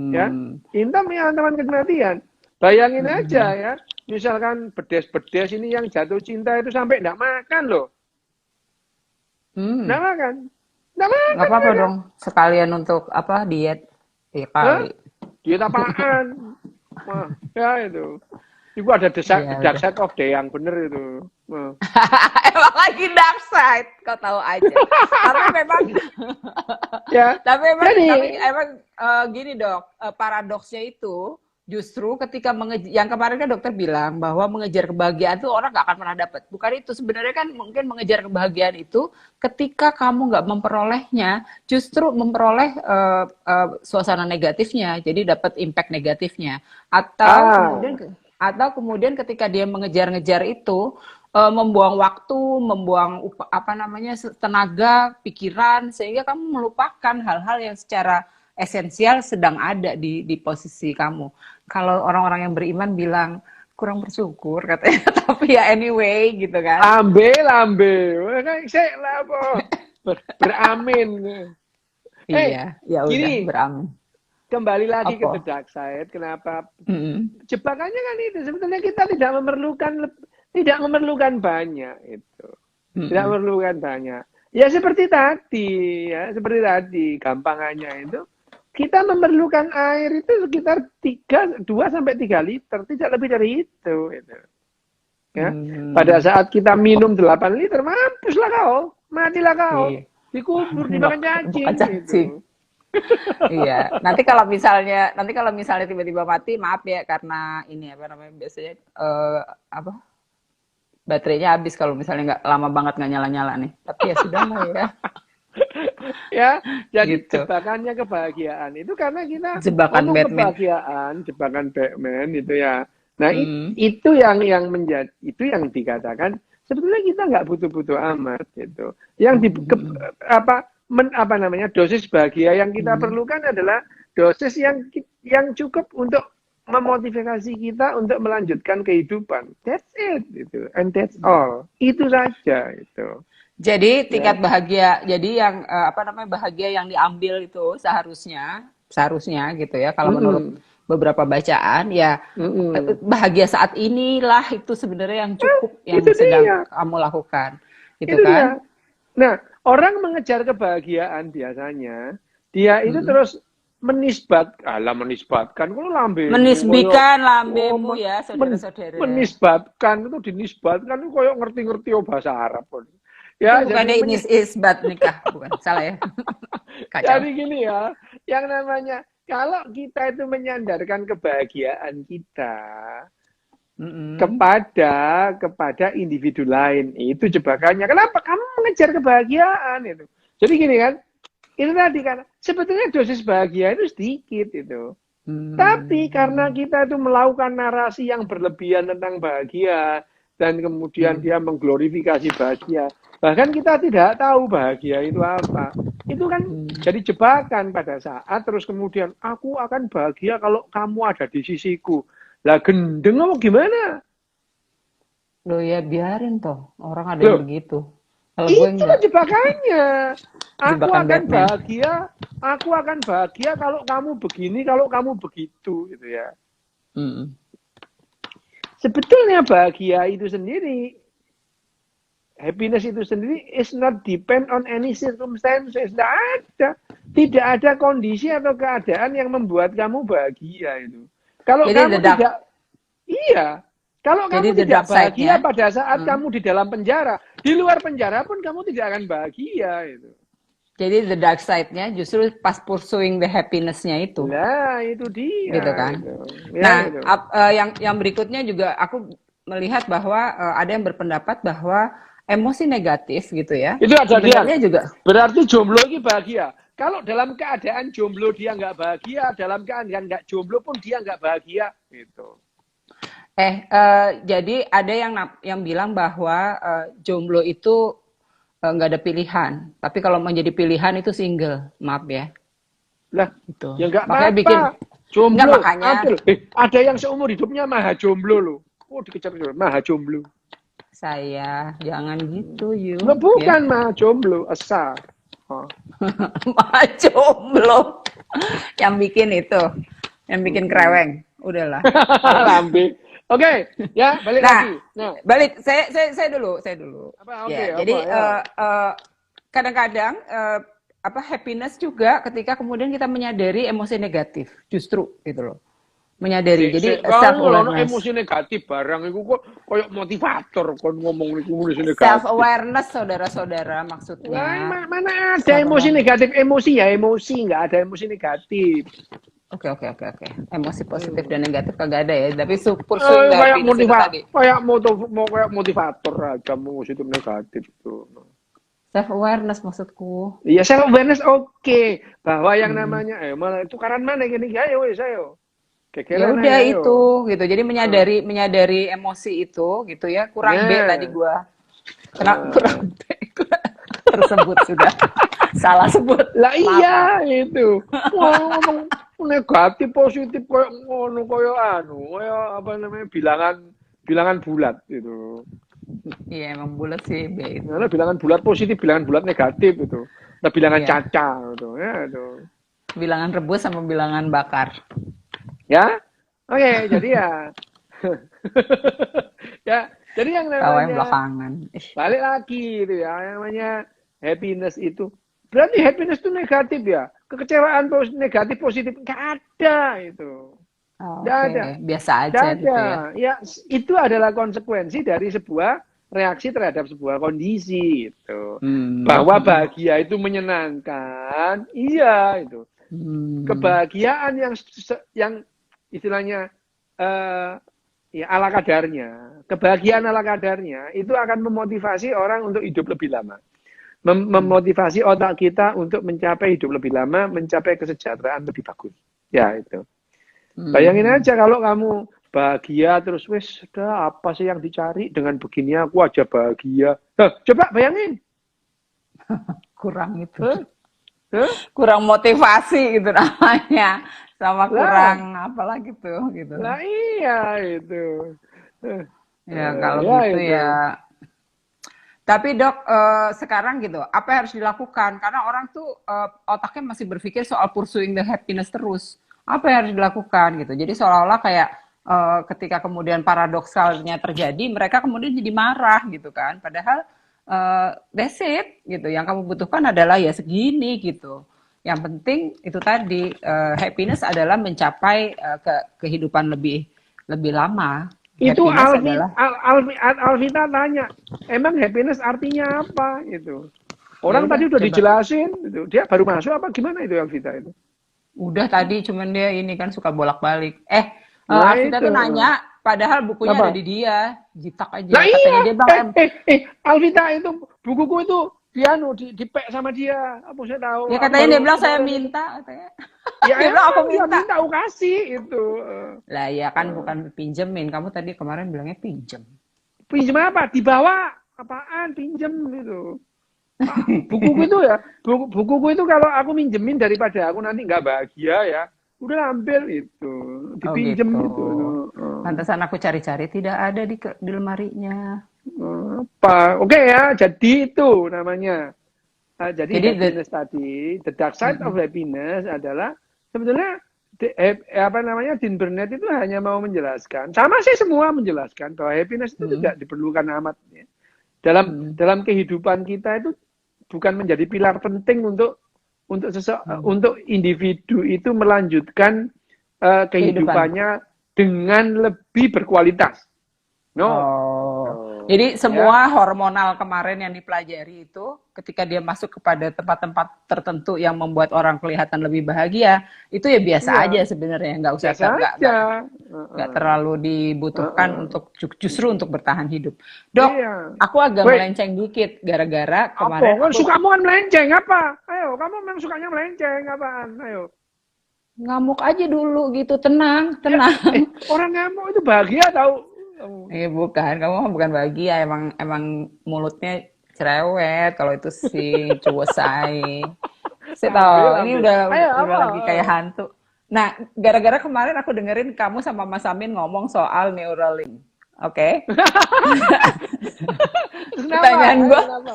Ya, mm, Intam ya ancaman kematian. Bayangin mm, aja mm, ya, misalkan bedes-bedes ini yang jatuh cinta itu sampai enggak makan loh. Enggak mm. makan. Enggak Nggak makan apa-apa mereka. dong, sekalian untuk apa diet, ya Hah? kali. Diet apaan? Wah, ya itu. Itu ada Iya the dark udah. side of the yang bener itu. Wah. Emang lagi dark side, kau tahu aja. Tapi memang Ya, tapi jadi emang gini dok, paradoksnya itu justru ketika mengejar, yang kemarin kan dokter bilang bahwa mengejar kebahagiaan itu orang nggak akan pernah dapat. Bukan itu sebenarnya kan mungkin mengejar kebahagiaan itu ketika kamu nggak memperolehnya, justru memperoleh suasana negatifnya, jadi dapat impact negatifnya. ah Atau kemudian ketika dia mengejar-ngejar itu membuang waktu, membuang apa namanya tenaga, pikiran sehingga kamu melupakan hal-hal yang secara esensial sedang ada di posisi kamu. Kalau orang-orang yang beriman bilang kurang bersyukur katanya, tapi ya anyway gitu kan. lambe lambe. Wah, kan saya lah apa? Beramin. Iya, ya udah Gini, beramin. kembali lagi ke the Apa? dark side. Kenapa Mm-mm. jebakannya kan itu? Sebetulnya kita tidak memerlukan banyak itu. Tidak Mm-mm. memerlukan banyak. Ya seperti tadi, seperti tadi gampangannya itu kita memerlukan air itu sekitar 2 sampai 3 liter, tidak lebih dari itu. Gitu. Ya. Pada Hmm, saat kita minum 8 liter, mampuslah kau, matilah kau, iya. dikubur dimakan Dimakan cacing cacing. gitu. Iya, nanti kalau misalnya tiba-tiba mati, maaf ya karena ini apa namanya biasanya apa baterainya habis kalau misalnya nggak lama banget nggak nyala-nyala nih. Tapi ya sudah lah ya, Ya, jadi gitu. jebakannya kebahagiaan itu karena kita Jebakan ngomong Batman. kebahagiaan, jebakan Batman itu ya. Nah, Hmm. itu yang menjadi itu yang dikatakan sebetulnya kita nggak butuh-butuh amat gitu. Yang di Hmm. apa namanya dosis bahagia yang kita Hmm. perlukan adalah dosis yang cukup untuk memotivasi kita untuk melanjutkan kehidupan. That's it itu, and that's all. Itu saja itu. Jadi tingkat Ya. bahagia, jadi yang apa namanya bahagia yang diambil itu seharusnya gitu ya. Kalau menurut Mm-mm. beberapa bacaan ya, bahagia saat inilah itu sebenarnya yang cukup yang itu sedang dia. kamu lakukan, gitu Itu kan? dia. Nah, orang mengejar kebahagiaan biasanya dia itu terus menisbatkan kalau lambemu koyo Menisbikan lambemu ya, saudara-saudara. menisbatkan itu dinisbatkan itu koyo ngerti-ngerti bahasa Arab. Itu Ya, jadi bukannya isbat nikah, bukan? Salah ya? Kacau. jadi gini ya, yang namanya kalau kita itu menyandarkan kebahagiaan kita kepada individu lain, itu jebakannya. Kenapa kamu mengejar kebahagiaan itu? Jadi gini kan, itu tadi kan sebetulnya dosis bahagia itu sedikit itu. Tapi karena kita itu melakukan narasi yang berlebihan tentang bahagia dan kemudian dia mengglorifikasi bahagia, bahkan kita tidak tahu bahagia itu apa. Itu kan jadi jebakan pada saat terus kemudian aku akan bahagia kalau kamu ada di sisiku. Lah gendeng apa gimana? Loh ya biarin toh, orang ada yang begitu. Kalau gue Itu enggak. jebakannya. Jebakan Batman. Aku akan bahagia kalau kamu begini, kalau kamu begitu, gitu ya. Sebetulnya bahagia itu sendiri, happiness itu sendiri is not depend on any circumstances. Tidak ada kondisi atau keadaan yang membuat kamu bahagia itu. Kalau kamu tidak, iya. Kalau kamu tidak bahagia pada saat kamu di dalam penjara, di luar penjara pun kamu tidak akan bahagia itu. Jadi the dark side-nya justru pas pursuing the happiness-nya itu. Nah, itu dia. Gitu kan. Itu. Ya, nah, itu. Yang berikutnya juga aku melihat bahwa ada yang berpendapat bahwa emosi negatif gitu ya. Itu ada dia juga. Berarti jomblo ini bahagia. Kalau dalam keadaan jomblo dia nggak bahagia, dalam keadaan nggak jomblo pun dia nggak bahagia. Gitu. Jadi ada yang bilang bahwa jomblo itu nggak ada pilihan. Tapi kalau menjadi pilihan itu single, maaf ya. Lah, itu. Ya nggak apa-apa. Jomblo. Nggak, makanya. Ada yang seumur hidupnya maha jomblo loh. Oh, dikejar maha jomblo. Saya jangan gitu, you. Nah, bukan ya. Maha jomblo, asa. Maha jomblo. Yang bikin itu, yang bikin kreweng. Udahlah. Lambe. Oke, ya balik lagi. Nah, balik. Saya dulu. Apa, ya, jadi kadang-kadang happiness juga ketika kemudian kita menyadari emosi negatif, justru gitu loh. Menyadari. Jadi self awareness. Emosi negatif barang itu kok koyok motivator kon ngomong emosi negatif. Self awareness saudara-saudara maksudnya. Nah, mana ada emosi negatif? Emosi ya emosi, nggak ada emosi negatif. Oke. Emosi positif dan negatif kagak ada ya. Tapi pursuing happiness itu tadi. Kayak motivator aja positif negatif itu. Self awareness maksudku. Iya self awareness oke. Bahwa yang namanya malah tukaran mana gini ayo saya. Ya udah itu gitu. Jadi menyadari emosi itu gitu ya. Kurang B tadi gua. Kurang B. Tersebut sudah. Salah sebut. Lah iya itu. Wah, ngomong negatif positif koyo ngono koyo apa namanya bilangan bulat gitu. Iya emang bulat sih B itu. Nah, bilangan bulat positif, bilangan bulat negatif itu. Nah, bilangan caca gitu ya itu. Bilangan rebus sama bilangan bakar. Ya. Oke, jadi ya. Ya, jadi yang namanya belakangan. Balik lagi itu ya, yang namanya happiness itu. Berarti happiness itu negatif ya? Kekecewaan negatif positif nggak ada itu. Nggak ada. Biasa aja gitu ya. Ya, itu adalah konsekuensi dari sebuah reaksi terhadap sebuah kondisi itu. Bahwa bahagia itu menyenangkan, iya itu. Kebahagiaan yang istilahnya ya ala kadarnya, kebahagiaan ala kadarnya itu akan memotivasi orang untuk hidup lebih lama. Memotivasi otak kita untuk mencapai hidup lebih lama, mencapai kesejahteraan lebih bagus. Ya itu. Bayangin aja kalau kamu bahagia terus wes sudah apa sih yang dicari dengan begini aku aja bahagia. Coba bayangin. Kurang itu. Kurang motivasi gitu namanya. Sama kurang apalah gitu. Lah iya itu. Ya kalau gitu itu. Ya. Tapi dok, sekarang gitu, apa yang harus dilakukan? Karena orang tuh otaknya masih berpikir soal pursuing the happiness terus. Apa yang harus dilakukan gitu. Jadi seolah-olah kayak ketika kemudian paradoksalnya terjadi, mereka kemudian jadi marah gitu kan. Padahal that's it gitu. Yang kamu butuhkan adalah ya segini gitu. Yang penting itu tadi happiness adalah mencapai kehidupan lebih lama. Itu Happiness adalah Alvita tanya, emang happiness artinya apa itu? ya Orang udah tadi udah coba. dijelasin, gitu. Dia baru masuk apa gimana itu Alvita itu? Udah tadi cuman dia ini kan suka bolak-balik. Nah Alvita itu. tuh nanya, padahal bukunya ada Apa? di dia. Jitak Nah aja. Katanya iya, dia bang, Alvita itu bukuku itu dipek sama dia. Apa saya tahu? ya Aku katanya dia baru bilang saya kemarin itu. minta, katanya. Ya Dia bilang aku emang dia minta. minta aku kasih itu. Lah ya kan Eh, bukan pinjemin. Kamu tadi kemarin bilangnya pinjem. Pinjem apa? Dibawa apaan? Pinjem itu. Bukuku itu ya, bukuku itu kalau aku minjemin daripada aku nanti nggak bahagia ya, udah ambil itu, Oh dipinjem gitu. itu. Pantesan aku cari-cari tidak ada di lemarinya. Apa? Oke ya, jadi itu namanya. Jadi Jadi happiness tadi, the dark side of Mm-mm. happiness adalah sebetulnya apa namanya Dean Burnett itu hanya mau menjelaskan, sama sih semua menjelaskan bahwa happiness itu Mm-mm. tidak diperlukan amat ya. Dalam Mm-mm. dalam kehidupan kita itu bukan menjadi pilar penting Mm. untuk individu itu melanjutkan Kehidupan. kehidupannya dengan lebih berkualitas. No, Oh, no, jadi ya, semua hormonal kemarin yang dipelajari itu, ketika dia masuk kepada tempat-tempat tertentu yang membuat orang kelihatan lebih bahagia, itu ya biasa iya, aja sebenarnya, nggak usah biasa aja. nggak terlalu dibutuhkan untuk justru untuk bertahan hidup. Dok, Iya. aku agak Wait, melenceng dikit gara-gara apa? kemarin Kan aku sukamu kan melenceng apa? Ayo, kamu memang sukanya melenceng apaan? Ayo. ngamuk aja dulu gitu, tenang, Ya, tenang. orang ngamuk itu bahagia tahu. Bukan, kamu mah bukan bahagia, emang emang mulutnya cerewet kalau itu sih cowok saya. Saya tahu, Ambil, ini ambil. udah Ayo, udah apa? lagi kayak hantu. Nah, gara-gara kemarin aku dengerin kamu sama Mas Amin ngomong soal Neuralink. Oke. Kenapa? Pertanyaan Ayo, gue, kenapa?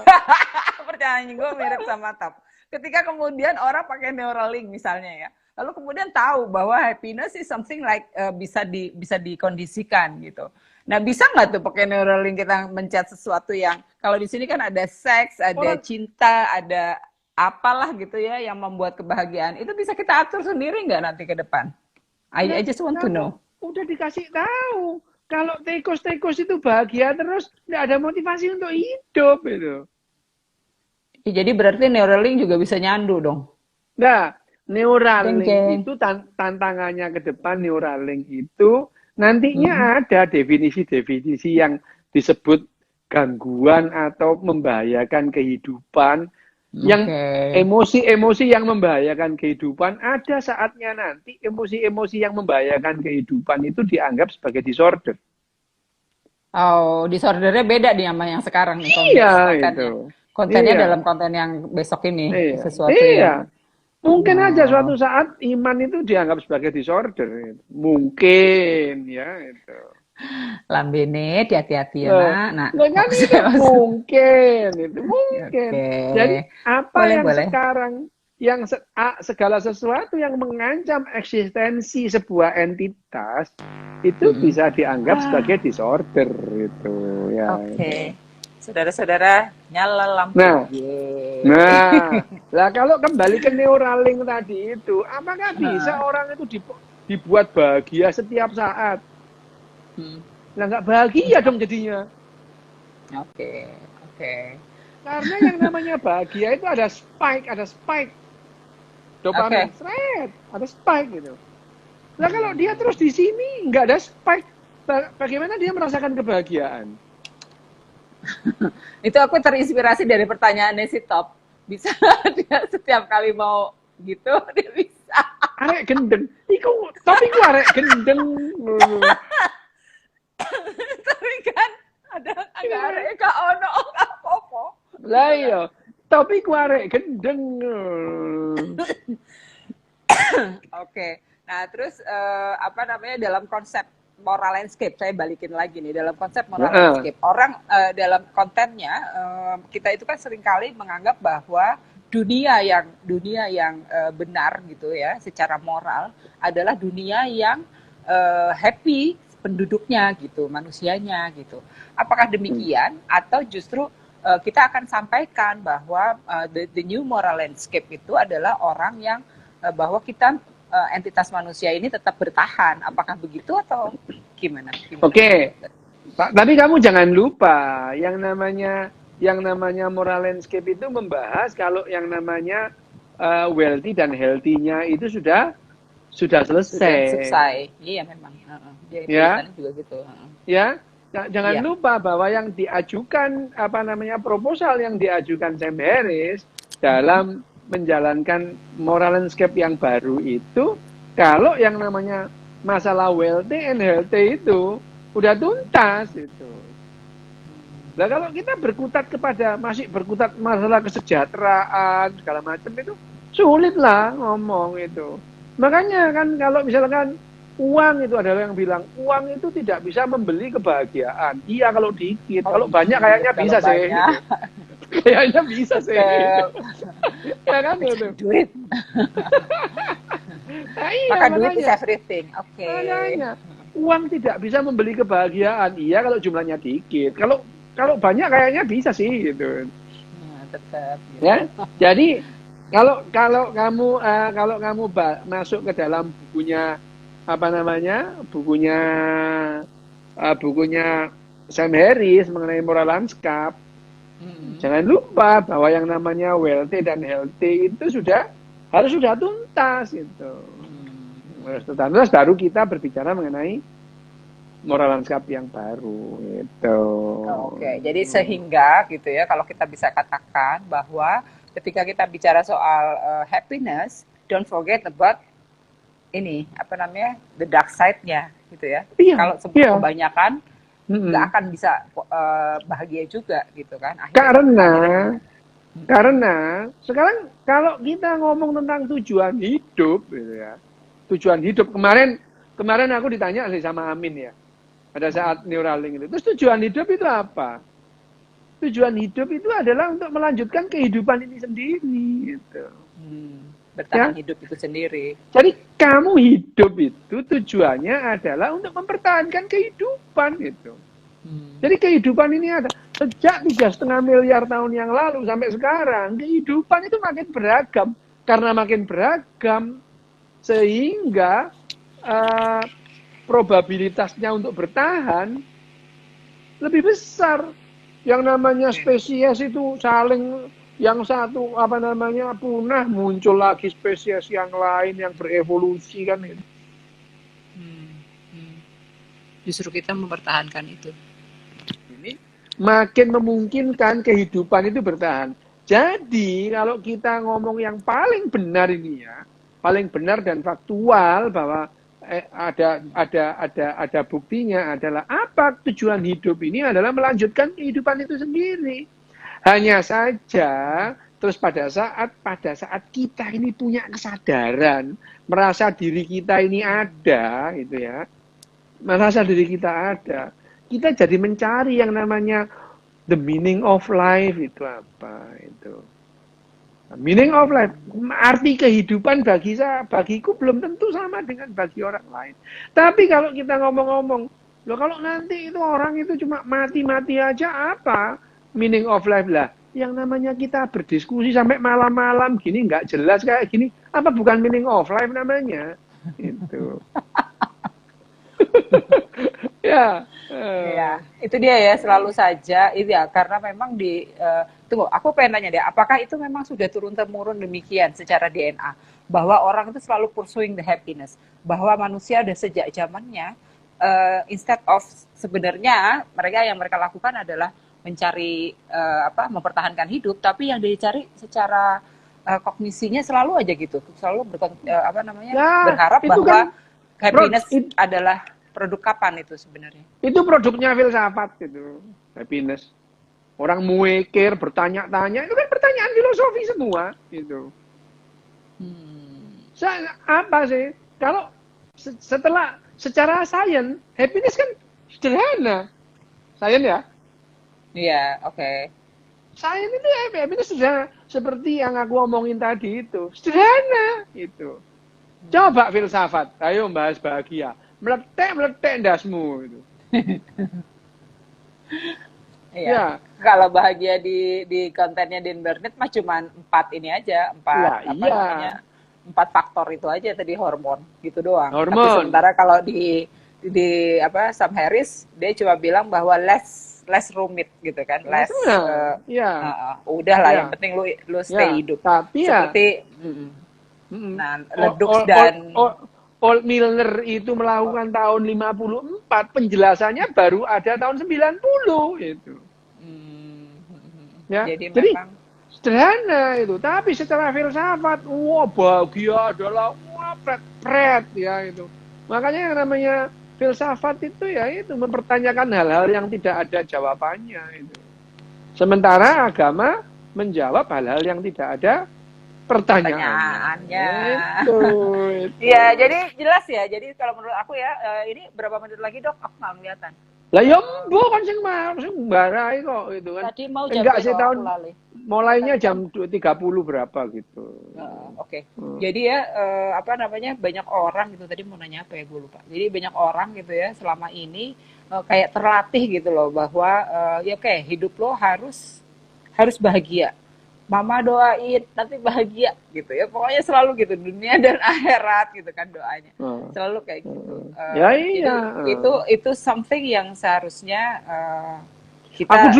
pertanyaan gue mirip sama Tap. Ketika kemudian orang pakai Neuralink misalnya ya, lalu kemudian tahu bahwa happiness is something like bisa dikondisikan gitu. Nah, bisa nggak tuh pakai Neuralink kita mencet sesuatu yang kalau di sini kan ada seks, ada Orang cinta, ada apalah gitu ya yang membuat kebahagiaan. Itu bisa kita atur sendiri nggak nanti ke depan? Lah, I just want to kamu know. udah dikasih tahu. Kalau tikus-tikus itu bahagia terus, nggak ada motivasi untuk hidup itu. Ya, jadi berarti Neuralink juga bisa nyandu dong. Nah, Jeng Neuralink jeng. itu tantangannya ke depan Neuralink itu Mm-mm. nantinya ada definisi-definisi yang disebut gangguan atau membahayakan kehidupan, yang Oke. emosi-emosi yang membahayakan kehidupan, ada saatnya nanti emosi-emosi yang membahayakan kehidupan itu dianggap sebagai disorder. Oh, disordernya beda nih sama yang sekarang nih Iya itu. kontennya. Kontennya Iya. dalam konten yang besok ini Iya. sesuatu Iya. yang Mungkin aja oh, suatu saat iman itu dianggap sebagai disorder. Mungkin ya itu. lambene hati-hati ya Nah, nak. Nah, nah kan itu mungkin itu mungkin. oke. Jadi apa Boleh, yang boleh. sekarang segala sesuatu yang mengancam eksistensi sebuah entitas itu Mm-mm. bisa dianggap sebagai disorder itu ya. Oke. Saudara-saudara, nyala lampu. Nah, Yeay. nah, lah kalau kembali ke Neuralink tadi itu, apakah bisa orang itu dibuat bahagia setiap saat? Hmm. Lah nggak bahagia dong jadinya. Oke, oke. Karena yang namanya bahagia itu ada spike Oke. dopamin, seret, ada spike gitu. Lah kalau dia terus di sini nggak ada spike, bagaimana dia merasakan kebahagiaan? Itu aku terinspirasi dari pertanyaannya si Top. Bisa dia setiap kali mau gitu, dia bisa. Arek gendeng, tapi ku arek gendeng. Tapi kan ada agak arek Kak Ono apa-apa. Lah iya, tapi ku arek gendeng. Oke. Nah, terus apa namanya dalam konsep moral landscape, saya balikin lagi nih dalam konsep moral landscape. Orang dalam kontennya kita itu kan seringkali menganggap bahwa dunia yang benar gitu ya, secara moral adalah dunia yang happy penduduknya gitu, manusianya gitu. Apakah demikian atau justru kita akan sampaikan bahwa the new moral landscape itu adalah orang yang bahwa kita entitas manusia ini tetap bertahan. Apakah begitu atau gimana? Oke. Pak, tapi kamu jangan lupa yang namanya moral landscape itu membahas kalau yang namanya wealthy dan healthy-nya itu sudah selesai. Iya memang. Ya. Juga gitu. Ya. Jangan lupa bahwa yang diajukan proposal yang diajukan Sam Harris dalam menjalankan moral landscape yang baru itu, kalau yang namanya masalah wealthy and healthy itu udah tuntas itu. Nah kalau kita masih berkutat masalah kesejahteraan segala macam itu sulit lah ngomong itu. Makanya kan kalau misalkan uang itu adalah yang bilang uang itu tidak bisa membeli kebahagiaan. Iya kalau dikit, kalau banyak kayaknya bisa sih. Kayaknya bisa sih. Ya kan itu. Duit. Nah, iya, maka duit is everything. Oke. Makanya uang tidak bisa membeli kebahagiaan. Iya kalau jumlahnya dikit. Kalau banyak kayaknya bisa sih gitu. Tetap. Gitu. Ya. Jadi kalau kamu masuk ke dalam bukunya bukunya Sam Harris mengenai moral landscape, jangan lupa bahwa yang namanya wealthy dan healthy itu harus sudah tuntas itu. Harus tuntas baru kita berbicara mengenai moral landscape yang baru itu. Oke, jadi sehingga gitu ya, kalau kita bisa katakan bahwa ketika kita bicara soal happiness, don't forget about the dark side-nya gitu ya. Iya, kalau kebanyakan nggak akan bisa bahagia juga gitu kan. Karena sekarang kalau kita ngomong tentang tujuan hidup gitu ya. Tujuan hidup kemarin aku ditanya sama Amin ya. Pada saat Neuralink itu. Terus tujuan hidup itu apa? Tujuan hidup itu adalah untuk melanjutkan kehidupan ini sendiri gitu. Bertahan hidup itu sendiri. Jadi kamu hidup itu tujuannya adalah untuk mempertahankan kehidupan gitu. Jadi kehidupan ini ada sejak 3,5 miliar tahun yang lalu sampai sekarang, kehidupan itu makin beragam. Karena makin beragam sehingga probabilitasnya untuk bertahan lebih besar. Yang namanya spesies itu saling, yang satu punah, muncul lagi spesies yang lain yang berevolusi kan itu. Justru kita mempertahankan itu. Ini makin memungkinkan kehidupan itu bertahan. Jadi kalau kita ngomong yang paling benar ini ya, paling benar dan faktual bahwa ada buktinya adalah apa tujuan hidup ini adalah melanjutkan kehidupan itu sendiri. Hanya saja terus pada saat kita ini punya kesadaran, merasa diri kita ini ada gitu ya. Merasa diri kita ada. Kita jadi mencari yang namanya the meaning of life itu apa itu. Meaning of life, arti kehidupan bagiku belum tentu sama dengan bagi orang lain. Tapi kalau kita ngomong-ngomong, loh kalau nanti itu orang itu cuma mati-mati aja apa meaning of life lah? Yang namanya kita berdiskusi sampai malam-malam gini nggak jelas kayak gini, apa bukan meaning of life namanya? Itu. Ya. Ya, itu dia ya, selalu saja itu ya, karena memang tunggu, aku pengen tanya deh, apakah itu memang sudah turun-temurun demikian secara DNA, bahwa orang itu selalu pursuing the happiness, bahwa manusia udah sejak zamannya, instead of sebenarnya mereka lakukan adalah mencari mempertahankan hidup, tapi yang dicari secara kognisinya selalu aja gitu, selalu berharap bahwa kan, happiness adalah produk kapan itu sebenarnya? Itu produknya filsafat itu, happiness. Orang mikir, bertanya-tanya, itu kan pertanyaan filosofi semua itu. Apa sih? Kalau secara sains, happiness kan sederhana. Sains ya? Iya, oke. Sains itu happiness sudah seperti yang aku omongin tadi itu. Sederhana itu. Coba filsafat, ayo bahas bahagia. Meletek ndasmu itu. Iya. Ya, Kalau bahagia di kontennya Dean Burnett mah cuman 4 ini aja, 4 lah apa iya. namanya? 4 faktor itu aja tadi hormon gitu doang. Tapi Hormon. sementara kalau di apa Sam Harris dia cuma bilang bahwa less rumit gitu kan, less udahlah Ya. yang penting lu stay hidup. Tapi seperti nah Leduc dan Paul Milner itu melakukan tahun 54, penjelasannya baru ada tahun 90 itu. Ya. Jadi memang sederhana itu, tapi secara filsafat, wah bahagia adalah pret ya itu. Makanya yang namanya filsafat itu ya itu mempertanyakan hal-hal yang tidak ada jawabannya itu. Sementara agama menjawab hal-hal yang tidak ada pertanyaannya. Itu. Iya, jadi jelas ya. Jadi kalau menurut aku ya, ini berapa menit lagi dok? Aku nggak kelihatan. Lah ya mbok kan sing mbarai kok itu kan. Tadi mau jam enggak sih tahun mulainya tadi jam 30 berapa gitu. Oke. Jadi ya apa namanya banyak orang gitu tadi mau nanya apa ya gue lupa. Jadi banyak orang gitu ya selama ini kayak terlatih gitu loh bahwa ya oke, hidup lo harus bahagia. Mama doain nanti bahagia gitu ya. Pokoknya selalu gitu dunia dan akhirat gitu kan doanya. Selalu kayak gitu. Ya iya. Jadi itu something yang seharusnya kita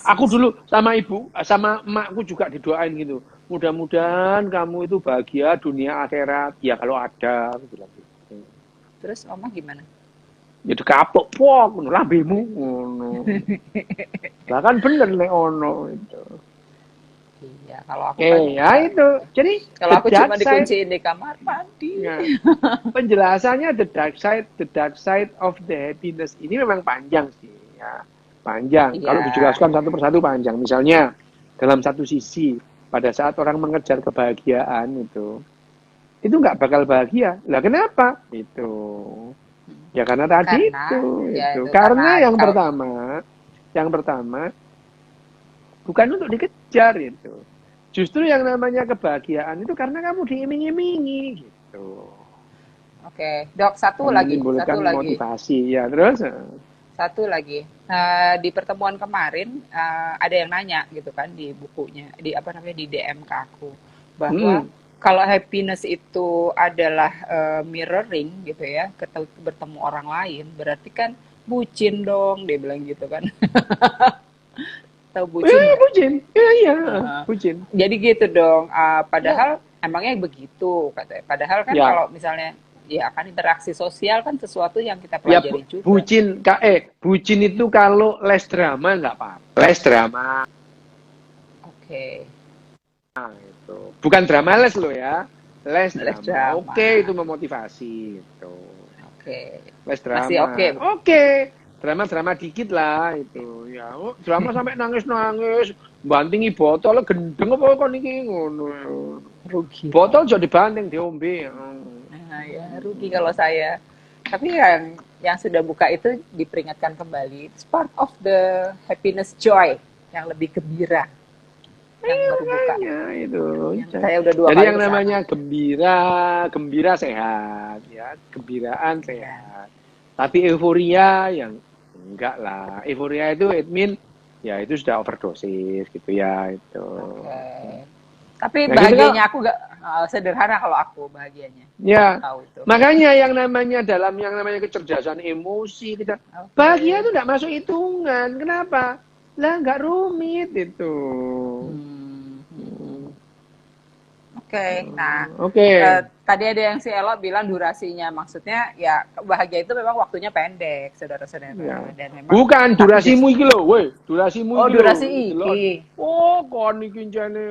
aku dulu sama ibu sama emakku juga didoain gitu. Mudah-mudahan kamu itu bahagia dunia akhirat. Ya kalau ada bilang gitu. Terus mama gimana? Ya kapok pok ngono lambemu ngono. Lah kan bener nek ono itu. Iya, kalau aku kan ya itu. Jadi kalau aku cuma dikunciin di kamar mandi. Ya. Penjelasannya the dark side of the happiness ini memang panjang sih ya. Panjang. Kalau dijelaskan satu persatu panjang. Misalnya dalam satu sisi pada saat orang mengejar kebahagiaan itu nggak bakal bahagia. Lah kenapa? Itu. Ya karena tadi itu. Karena yang pertama bukan untuk dikejar itu. Justru yang namanya kebahagiaan itu karena kamu diiming-imingi gitu. Oke, dok, satu lagi. Motivasi ya, terus satu lagi. Di pertemuan kemarin ada yang nanya gitu kan di bukunya, di DM ke aku bahwa kalau happiness itu adalah mirroring gitu ya, bertemu orang lain, berarti kan bucin dong, dia bilang gitu kan. Tahu bucin? Bucin. Iya, bucin. Jadi gitu dong. Padahal emangnya begitu katanya. Padahal kan kalau misalnya ya kan interaksi sosial kan sesuatu yang kita pelajari juga. Bucin itu kalau les drama nggak apa-apa. Les drama. Oke. Nah, itu. Bukan drama les lo ya. Les drama. Oke, itu memotivasi gitu. Oke. Les drama. Masih oke. Oke. Drama dikit lah itu ya. Drama sampai nangis bantingi botol gendeng apa kok niki ngono. Rugi. Botol jadi dibanting diombe. Nah, ya rugi kalau saya. Tapi yang sudah buka itu diperingatkan kembali. It's part of the happiness joy yang lebih gembira. Yang baru buka. Itu. Yang saya udah 2 kali. Jadi yang namanya gembira sehat ya, gembiraan sehat. Tapi euforia yang enggak lah. Euforia itu it mean ya itu sudah overdosis gitu ya itu. Tapi bahagianya aku enggak sederhana kalau aku bahagianya. Ya. Makanya yang namanya kecerdasan emosi kita bahagia itu enggak masuk hitungan. Kenapa? Lah enggak rumit itu. Nah, tadi ada yang si Elo bilang durasinya, maksudnya ya bahagia itu memang waktunya pendek, saudara-saudara. Ya. Dan memang bukan durasimu iki lho, weh, durasimu iki. Durasi iki. Kon iki jane.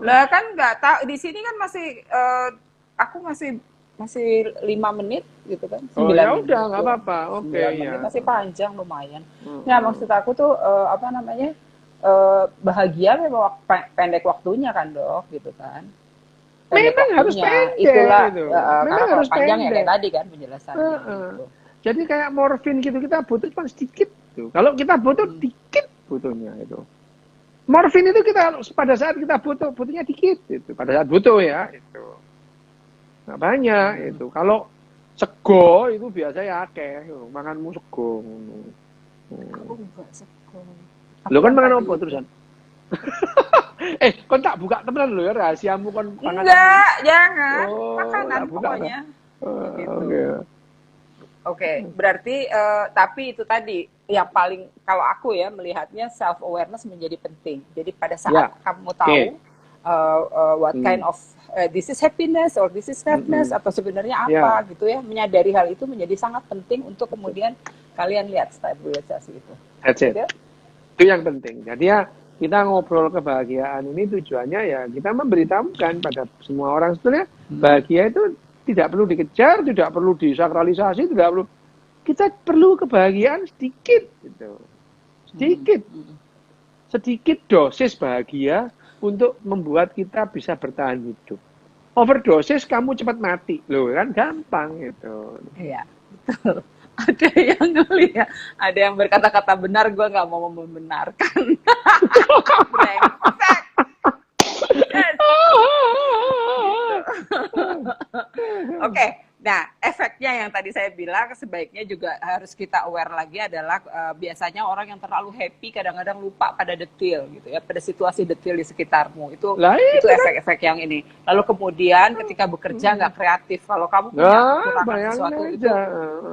Lah kan enggak tahu di sini kan masih aku masih 5 menit gitu kan. 9 menit. Ya udah enggak apa-apa. Oke ya. Masih panjang lumayan. Nah, maksud aku tuh bahagia memang pendek waktunya kan dok gitu kan. Memang harus pendek itulah gitu. Memang harus panjang pendek. Ya kayak tadi kan penjelasannya gitu. Jadi kayak morfin gitu kita butuh cuma sedikit tuh. Kalau kita butuh dikit butuhnya itu. Morfin itu kita pada saat kita butuhnya dikit itu. Pada saat butuh ya itu. Nggak banyak itu. Kalau sego itu biasanya akeh, makanmu sego. Aku enggak sego. Lo kan makan apa terusan? Kon tak buka temenan lo ya rahasiamu kon pangan. Enggak, jangan. Oh, Makanan buka, pokoknya. Gitu. Oke. Berarti tapi itu tadi yang paling kalau aku ya melihatnya self awareness menjadi penting. Jadi pada saat kamu tahu what kind of this is happiness or this is sadness atau sebenarnya apa gitu ya, menyadari hal itu menjadi sangat penting untuk kemudian kalian lihat stabilisasi itu. That's it. Itu yang penting. Jadi ya kita ngobrol kebahagiaan ini tujuannya ya kita memberitahukan pada semua orang sebetulnya bahagia itu tidak perlu dikejar, tidak perlu disakralisasi, tidak perlu. Kita perlu kebahagiaan sedikit, gitu. Sedikit dosis bahagia untuk membuat kita bisa bertahan hidup. Overdosis kamu cepat mati, loh kan gampang gitu. Iya, betul. Ada yang ngeliat, ada yang berkata-kata benar, gue nggak mau membenarkan. Brengsek. Yes. Oke, nah efeknya yang tadi saya bilang sebaiknya juga harus kita aware lagi adalah biasanya orang yang terlalu happy kadang-kadang lupa pada detail gitu ya, pada situasi detail di sekitarmu itu efek-efek yang ini. Lalu kemudian ketika bekerja nggak kreatif, kalau kamu punya kekurangan sesuatu itu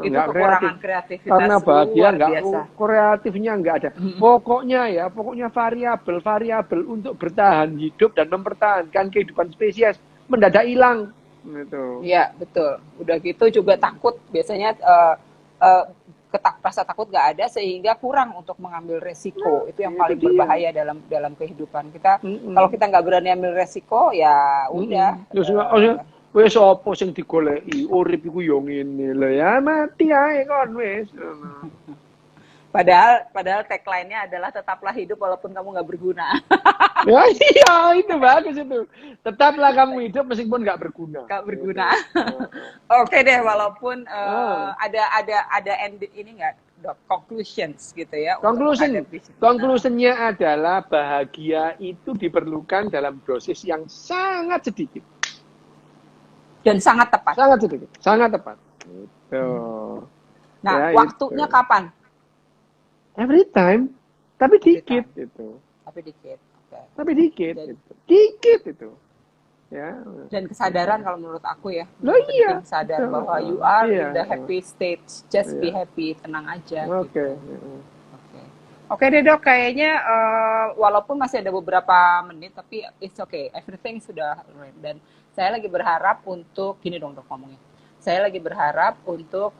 kekurangan kreativitas karena bahagia nggak biasa. Kreatifnya nggak ada. Pokoknya variabel untuk bertahan hidup dan mempertahankan kehidupan spesies mendadak hilang. Gitu. Iya betul. Udah gitu juga takut biasanya rasa takut nggak ada sehingga kurang untuk mengambil resiko. Itu yang paling berbahaya dalam kehidupan kita. Kalau kita nggak berani ambil resiko ya udah. Wes apa sing digoleki urip iku yo ngene lho ya mati ae kon wes. Padahal tagline-nya adalah tetaplah hidup walaupun kamu nggak berguna. Ya iya itu bagus itu. Tetaplah kamu hidup meskipun nggak berguna. Nggak berguna. Oke deh, walaupun ada end ini nggak, Dok? Conclusions gitu ya. Conclusionnya adalah bahagia itu diperlukan dalam dosis yang sangat sedikit. Dan sangat tepat. Sangat sedikit, sangat tepat. Gitu. Nah, waktunya kapan? Every time, tapi dikit itu. Tapi dikit, okay. Tapi dikit, dikit itu. Ya. Dan kesadaran kalau menurut aku ya. Iya. Sadar bahwa you are in the happy state, just be happy, tenang aja. Oke. Oke deh Dok, kayaknya walaupun masih ada beberapa menit, tapi it's okay, everything sudah right. Dan saya lagi berharap untuk gini dong Dok ngomongnya. Saya lagi berharap untuk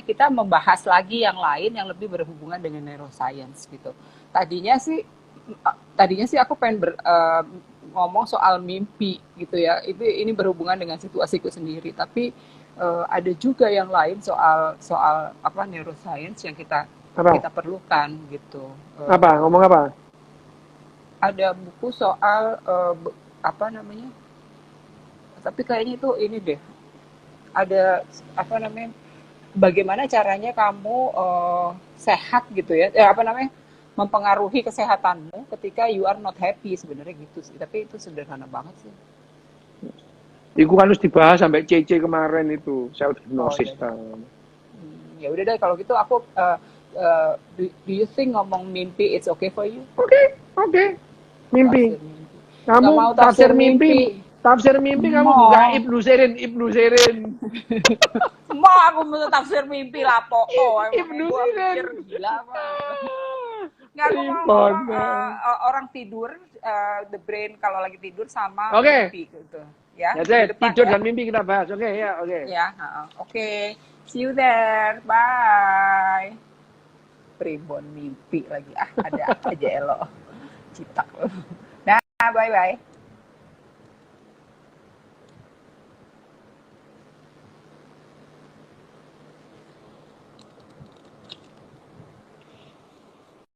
kita membahas lagi yang lain yang lebih berhubungan dengan neuroscience gitu. Tadinya sih aku pengen ngomong soal mimpi gitu ya. Ini berhubungan dengan situasiku sendiri. Tapi ada juga yang lain soal neuroscience yang kita perlukan gitu. Ngomong apa? Ada buku soal tapi kayaknya itu ini deh. Ada bagaimana caranya kamu sehat gitu ya, mempengaruhi kesehatanmu ketika you are not happy sebenarnya gitu sih. Tapi itu sederhana banget sih. Itu kan harus dibahas sampai CC kemarin itu self hypnosis. Ya udah deh kalau gitu aku do you think ngomong mimpi it's okay for you? Oke. Mimpi. Kamu mau tafsir mimpi kamu buka Ibnu Sirin. Mau aku mau tafsir mimpi lah Ibnu Sirin. Gila apa? Nggak, aku mau orang tidur, the brain kalau lagi tidur sama mimpi gitu. Ya, tidur dan mimpi kita bahas. Oke. Oke. See you there. Bye. Primbon mimpi lagi. Ada aja elo. Citak. Nah, bye-bye.